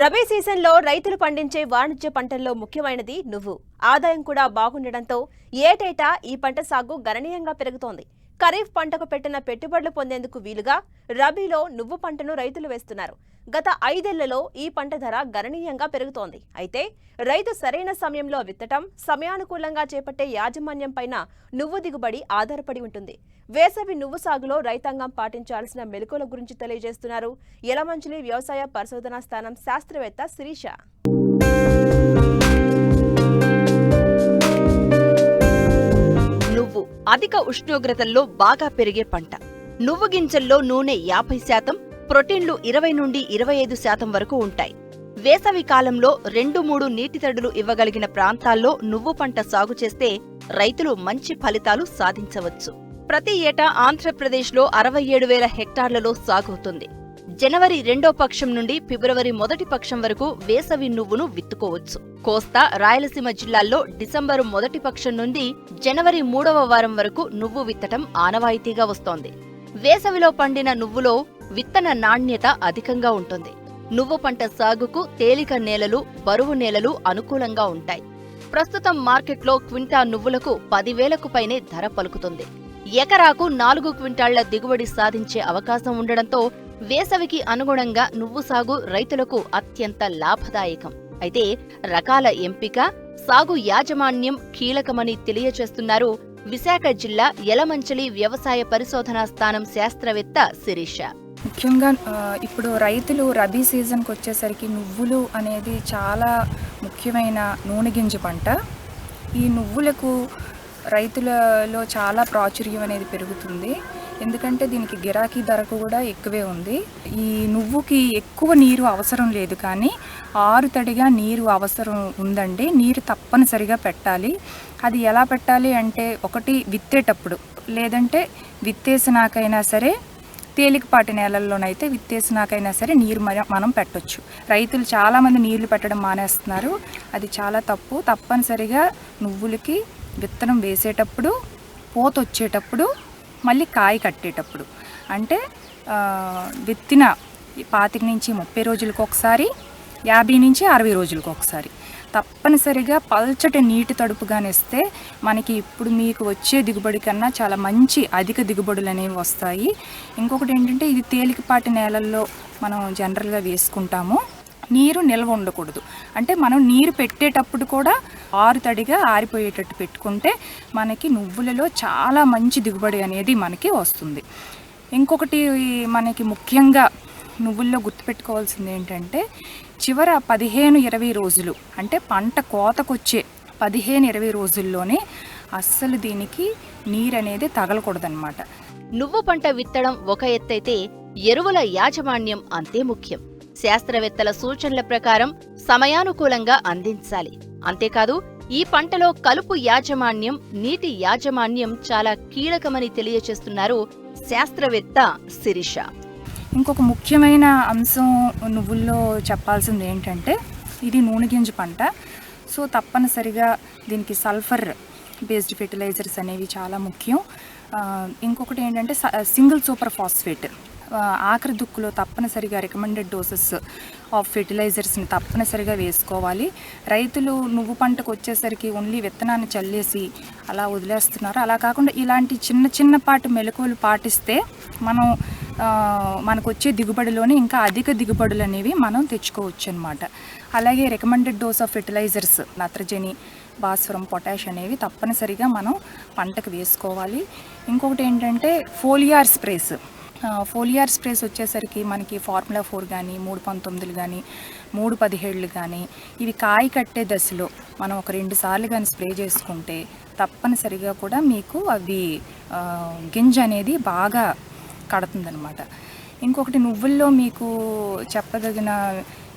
రబీ సీజన్లో రైతులు పండించే వాణిజ్య పంటల్లో ముఖ్యమైనది నువ్వు. ఆదాయం కూడా బాగుండడంతో ఏటేటా ఈ పంట సాగు గణనీయంగా పెరుగుతోంది. ఖరీఫ్ పంటకు పెట్టిన పెట్టుబడులు పొందేందుకు వీలుగా రబీలో నువ్వు పంటను రైతులు వేస్తున్నారు. గత 5 ఏళ్లలో ఈ పంట ధర గణనీయంగా పెరుగుతోంది. అయితే రైతు సరైన సమయంలో విత్తటం, సమయానుకూలంగా చేపట్టే యాజమాన్యం పైన నువ్వు దిగుబడి ఆధారపడి ఉంటుంది. వేసవి నువ్వు సాగులో రైతాంగం పాటించాల్సిన మెలకువల గురించి తెలియజేస్తున్నారు యలమంచిలి వ్యవసాయ పరిశోధనా స్థానం శాస్త్రవేత్త శిరీష. నువ్వు అధిక ఉష్ణోగ్రతల్లో బాగా పెరిగే పంట. నువ్వు గింజల్లో నూనె 50%, ప్రోటీన్లు 20 నుండి 25% వరకు ఉంటాయి. వేసవి కాలంలో 2-3 నీటి తడులు ఇవ్వగలిగిన ప్రాంతాల్లో నువ్వు పంట సాగు చేస్తే రైతులు మంచి ఫలితాలు సాధించవచ్చు. ప్రతి ఏటా ఆంధ్రప్రదేశ్లో 67,000 హెక్టార్లలో సాగవుతుంది. జనవరి 2వ పక్షం నుండి ఫిబ్రవరి 1వ పక్షం వరకు వేసవి నువ్వును విత్తుకోవచ్చు. కోస్తా, రాయలసీమ జిల్లాల్లో డిసెంబరు 1వ పక్షం నుండి జనవరి 3వ వారం వరకు నువ్వు విత్తటం ఆనవాయితీగా వస్తోంది. వేసవిలో పండిన నువ్వులో విత్తన నాణ్యత అధికంగా ఉంటుంది. నువ్వు పంట సాగుకు తేలిక నేలలు, బరువు నేలలు అనుకూలంగా ఉంటాయి. ప్రస్తుతం మార్కెట్లో క్వింటా నువ్వులకు 10,000కు పైనే ధర పలుకుతుంది. ఎకరాకు 4 క్వింటాళ్ల దిగుబడి సాధించే అవకాశం ఉండడంతో వేసవికి అనుగుణంగా నువ్వు సాగు రైతులకు అత్యంత లాభదాయకం. అయితే రకాల ఎంపిక, సాగు యాజమాన్యం కీలకమని తెలియచేస్తున్నారు విశాఖ జిల్లా యలమంచిలి వ్యవసాయ పరిశోధనా స్థానం శాస్త్రవేత్త శిరీష. ముఖ్యంగా ఇప్పుడు రైతులు రబీ సీజన్కి వచ్చేసరికి నువ్వులు అనేది చాలా ముఖ్యమైన నూనె గింజ పంట. ఈ నువ్వులకు రైతులలో చాలా ప్రాచుర్యం అనేది పెరుగుతుంది. ఎందుకంటే దీనికి గిరాకీ ధర కూడా ఎక్కువే ఉంది. ఈ నువ్వుకి ఎక్కువ నీరు అవసరం లేదు, కానీ ఆరుతడిగా నీరు అవసరం ఉందండి. నీరు తప్పనిసరిగా పెట్టాలి. అది ఎలా పెట్టాలి అంటే, ఒకటి విత్తేటప్పుడు, లేదంటే విత్తేసినాకైనా సరే, తేలికపాటి నేలల్లోనైతే విత్తేసినాకైనా సరే నీరు మనం పెట్టొచ్చు. రైతులు చాలామంది నీళ్లు పెట్టడం మానేస్తున్నారు. అది చాలా తప్పు. తప్పనిసరిగా నువ్వులకి విత్తనం వేసేటప్పుడు, పూత వచ్చేటప్పుడు, మళ్ళీ కాయ కట్టేటప్పుడు, అంటే విత్తిన 25 నుంచి 30 రోజులకు ఒకసారి, 50 నుంచి 60 రోజులకు ఒకసారి తప్పనిసరిగా పల్చటి నీటి తడుపుగానిస్తే మనకి ఇప్పుడు మీకు వచ్చే దిగుబడి కన్నా చాలా మంచి అధిక దిగుబడులు అనేవి వస్తాయి. ఇంకొకటి ఏంటంటే, ఇది తేలికపాటి నేలల్లో మనం జనరల్గా వేసుకుంటాము. నీరు నిల్వ ఉండకూడదు. అంటే మనం నీరు పెట్టేటప్పుడు కూడా ఆరుతడిగా ఆరిపోయేటట్టు పెట్టుకుంటే మనకి నువ్వులలో చాలా మంచి దిగుబడి అనేది మనకి వస్తుంది. ఇంకొకటి మనకి ముఖ్యంగా నువ్వుల్లో గుర్తుపెట్టుకోవాల్సింది ఏంటంటే, చివర 15-20 రోజులు, అంటే పంట కోతకొచ్చే 15-20 రోజుల్లోనే అస్సలు దీనికి నీరు అనేది తగలకూడదన్నమాట. నువ్వు పంట విత్తడం ఒక ఎత్తైతే ఎరువుల యాజమాన్యం అంతే ముఖ్యం. శాస్త్రవేత్తల సూచనల ప్రకారం సమయానుకూలంగా అందించాలి. అంతేకాదు ఈ పంటలో కలుపు యాజమాన్యం, నీటి యాజమాన్యం చాలా కీలకమని తెలియచేస్తున్నారు శాస్త్రవేత్త శిరీష. ఇంకొక ముఖ్యమైన అంశం నువ్వుల్లో చెప్పాల్సింది ఏంటంటే, ఇది నూనె గింజ పంట. సో తప్పనిసరిగా దీనికి సల్ఫర్ బేస్డ్ ఫెర్టిలైజర్స్ అనేవి చాలా ముఖ్యం. ఇంకొకటి ఏంటంటే సింగిల్ సూపర్ ఫాస్ఫేట్ ఆఖరి దుక్కులో తప్పనిసరిగా రికమెండెడ్ డోసెస్ ఆఫ్ ఫెర్టిలైజర్స్ని తప్పనిసరిగా వేసుకోవాలి. రైతులు నువ్వు పంటకు వచ్చేసరికి ఓన్లీ విత్తనాన్ని చల్లేసి అలా వదిలేస్తున్నారు. అలా కాకుండా ఇలాంటి చిన్నపాటి మెలకువలు పాటిస్తే మనకు వచ్చే దిగుబడిలోనే ఇంకా అధిక దిగుబడులు అనేవి మనం తెచ్చుకోవచ్చు అన్నమాట. అలాగే రికమెండెడ్ డోస్ ఆఫ్ ఫెర్టిలైజర్స్, నత్రజని, భాస్వరం, పొటాష్ అనేవి తప్పనిసరిగా మనం పంటకు వేసుకోవాలి. ఇంకొకటి ఏంటంటే ఫోలియార్ స్ప్రేస్ వచ్చేసరికి మనకి ఫార్ములా 4 కానీ, 319 కానీ, 317 కానీ, ఇవి కాయ కట్టే దశలో మనం ఒక 2 సార్లు కానీ స్ప్రే చేసుకుంటే తప్పనిసరిగా కూడా మీకు అవి గింజ అనేది బాగా కడుతుందనమాట. ఇంకొకటి నువ్వుల్లో మీకు చెప్పదగిన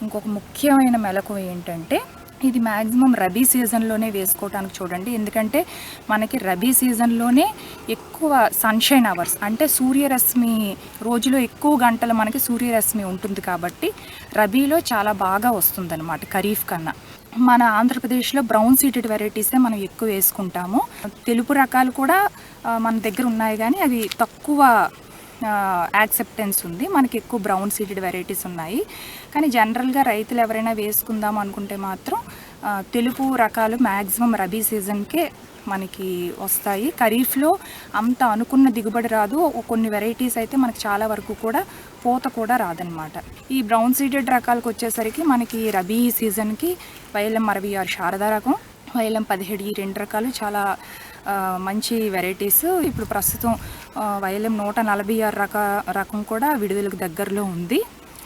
ఇంకొక ముఖ్యమైన మెలకువ ఏంటంటే, ఇది మ్యాక్సిమం రబీ సీజన్లోనే వేసుకోవడానికి చూడండి. ఎందుకంటే మనకి రబీ సీజన్లోనే ఎక్కువ సన్షైన్ అవర్స్, అంటే సూర్యరశ్మి, రోజులో ఎక్కువ గంటలు మనకి సూర్యరశ్మి ఉంటుంది కాబట్టి రబీలో చాలా బాగా వస్తుందన్నమాట ఖరీఫ్ కన్నా. మన ఆంధ్రప్రదేశ్లో బ్రౌన్ సీడెడ్ వెరైటీసే మనం ఎక్కువ వేసుకుంటాము. తెలుపు రకాలు కూడా మన దగ్గర ఉన్నాయి, కానీ అవి తక్కువ యాక్సెప్టెన్స్ ఉంది. మనకి ఎక్కువ బ్రౌన్ సీడెడ్ వెరైటీస్ ఉన్నాయి. కానీ జనరల్గా రైతులు ఎవరైనా వేసుకుందాం అనుకుంటే మాత్రం తెలుపు రకాలు మ్యాక్సిమం రబీ సీజన్కే మనకి వస్తాయి. ఖరీఫ్లో అంత అనుకున్న దిగుబడి రాదు. కొన్ని వెరైటీస్ అయితే మనకి చాలా వరకు కూడా పూత కూడా రాదనమాట. ఈ బ్రౌన్ సీడెడ్ రకాలకు వచ్చేసరికి మనకి రబీ సీజన్కి వైఎల్ఎం 66 శారదా రకం, వైఎల్ఎం 17 ఈ 2 రకాలు చాలా మంచి వెరైటీస్. ఇప్పుడు ప్రస్తుతం వైఎల్ఎం 146 రకం కూడా విడుదలకు దగ్గరలో ఉంది.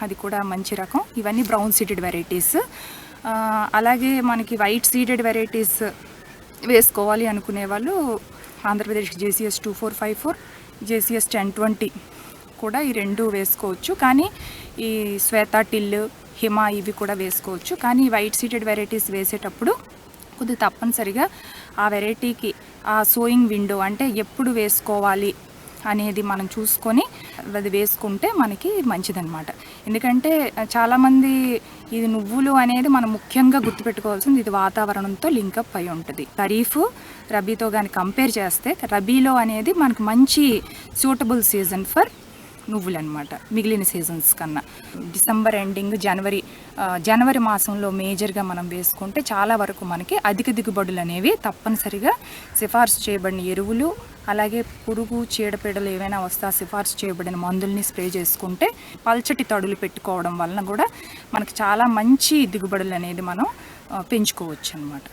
అది కూడా మంచి రకం. ఇవన్నీ బ్రౌన్ సీడెడ్ వెరైటీస్. అలాగే మనకి వైట్ సీడెడ్ వెరైటీస్ వేసుకోవాలి అనుకునే వాళ్ళు ఆంధ్రప్రదేశ్ JCS 2454, JCS 1020 కూడా ఈ 2 వేసుకోవచ్చు. కానీ ఈ శ్వేత టిల్, హిమ ఇవి కూడా వేసుకోవచ్చు. కానీ వైట్ సీడెడ్ వెరైటీస్ వేసేటప్పుడు కొద్దిగా తప్పనిసరిగా ఆ వెరైటీకి ఆ సోయింగ్ విండో అంటే ఎప్పుడు వేసుకోవాలి అనేది మనం చూసుకొని అది వేసుకుంటే మనకి మంచిదన్నమాట. ఎందుకంటే చాలామంది ఇది నువ్వులు అనేది మనం ముఖ్యంగా గుర్తుపెట్టుకోవాల్సింది, ఇది వాతావరణంతో లింకప్ అయి ఉంటుంది. ఖరీఫ్ రబీతో కానీ కంపేర్ చేస్తే రబీలో అనేది మనకు మంచి సూటబుల్ సీజన్ ఫర్ నువ్వులు అనమాట మిగిలిన సీజన్స్ కన్నా. డిసెంబర్ ఎండింగ్ జనవరి మాసంలో మేజర్గా మనం వేసుకుంటే చాలా వరకు మనకి అధిక దిగుబడులు అనేవి తప్పనిసరిగా సిఫార్సు చేయబడిన ఎరువులు, అలాగే పురుగు చీడపీడలు ఏవైనా వస్తా సిఫార్సు చేయబడిన మందుల్ని స్ప్రే చేసుకుంటే పల్చటి తడులు పెట్టుకోవడం వలన కూడా మనకి చాలా మంచి దిగుబడులు అనేది మనం పెంచుకోవచ్చు అన్నమాట.